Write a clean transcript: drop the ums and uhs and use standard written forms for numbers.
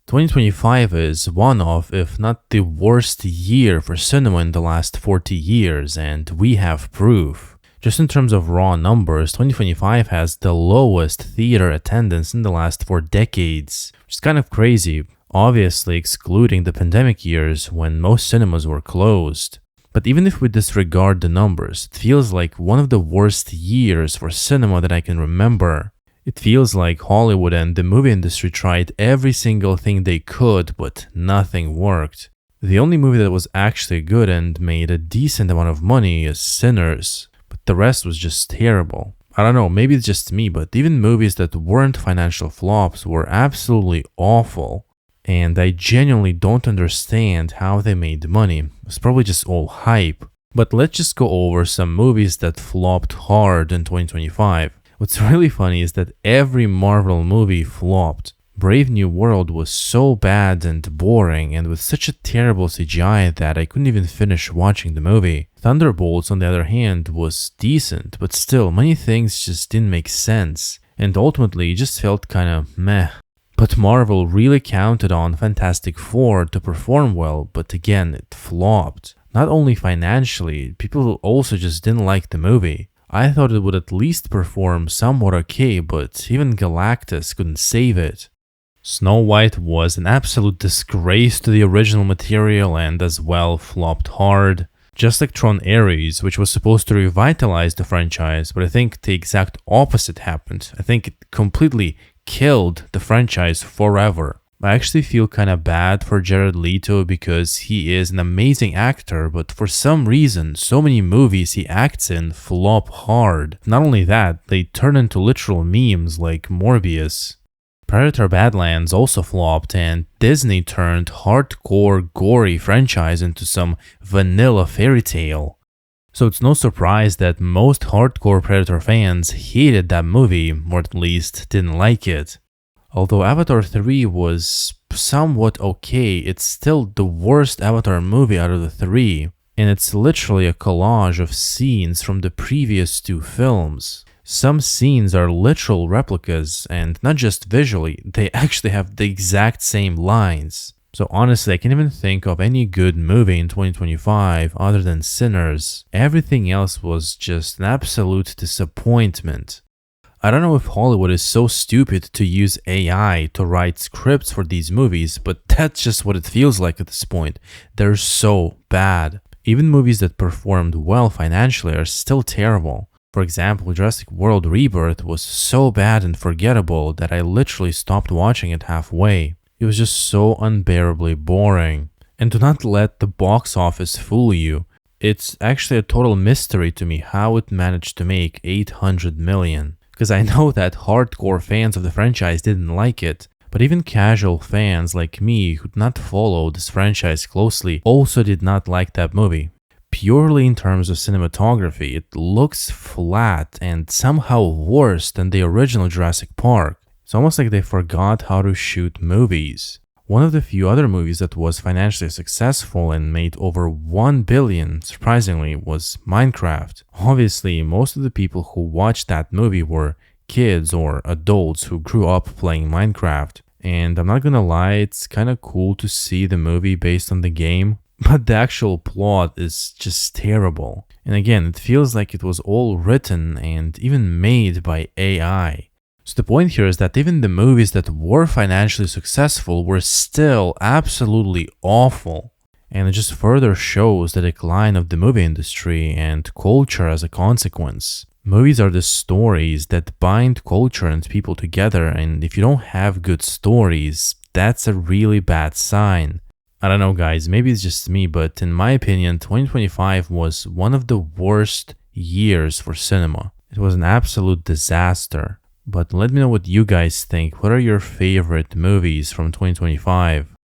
2025 is one of, if not the worst year for cinema in the last 40 years, and we have proof. Just in terms of raw numbers, 2025 has the lowest theater attendance in the last 4 decades, which is kind of crazy, obviously excluding the pandemic years when most cinemas were closed. But even if we disregard the numbers, it feels like one of the worst years for cinema that I can remember. It feels like Hollywood and the movie industry tried every single thing they could, but nothing worked. The only movie that was actually good and made a decent amount of money is Sinners, but the rest was just terrible. I don't know, maybe it's just me, but even movies that weren't financial flops were absolutely awful. And I genuinely don't understand how they made money. It was probably just all hype. But let's just go over some movies that flopped hard in 2025. What's really funny is that every Marvel movie flopped. Brave New World was so bad and boring and with such a terrible CGI that I couldn't even finish watching the movie. Thunderbolts, on the other hand, was decent, but still, many things just didn't make sense. And ultimately, it just felt kinda meh. But Marvel really counted on Fantastic Four to perform well, but again, it flopped. Not only financially, people also just didn't like the movie. I thought it would at least perform somewhat okay, but even Galactus couldn't save it. Snow White was an absolute disgrace to the original material and as well flopped hard. Just like Tron Ares, which was supposed to revitalize the franchise, but I think the exact opposite happened. I think it completely killed the franchise forever. I actually feel kinda bad for Jared Leto because he is an amazing actor, but for some reason, so many movies he acts in flop hard. Not only that, they turn into literal memes like Morbius. Predator Badlands also flopped, and Disney turned hardcore, gory franchise into some vanilla fairy tale. So it's no surprise that most hardcore Predator fans hated that movie, or at least didn't like it. Although Avatar 3 was somewhat okay, it's still the worst Avatar movie out of the three, and it's literally a collage of scenes from the previous two films. Some scenes are literal replicas, and not just visually, they actually have the exact same lines. So honestly, I can't even think of any good movie in 2025 other than Sinners. Everything else was just an absolute disappointment. I don't know if Hollywood is so stupid to use AI to write scripts for these movies, but that's just what it feels like at this point. They're so bad. Even movies that performed well financially are still terrible. For example, Jurassic World Rebirth was so bad and forgettable that I literally stopped watching it halfway. It was just so unbearably boring. And do not let the box office fool you. It's actually a total mystery to me how it managed to make 800 million. Because I know that hardcore fans of the franchise didn't like it, but even casual fans like me who did not follow this franchise closely also did not like that movie. Purely in terms of cinematography, it looks flat and somehow worse than the original Jurassic Park. It's almost like they forgot how to shoot movies. One of the few other movies that was financially successful and made over 1 billion, surprisingly, was Minecraft. Obviously, most of the people who watched that movie were kids or adults who grew up playing Minecraft. And I'm not gonna lie, it's kinda cool to see the movie based on the game, but the actual plot is just terrible. And again, it feels like it was all written and even made by AI. So the point here is that even the movies that were financially successful were still absolutely awful. And it just further shows the decline of the movie industry and culture as a consequence. Movies are the stories that bind culture and people together, and if you don't have good stories, that's a really bad sign. I don't know guys, maybe it's just me, but in my opinion, 2025 was one of the worst years for cinema. It was an absolute disaster. But let me know what you guys think. What are your favorite movies from 2025?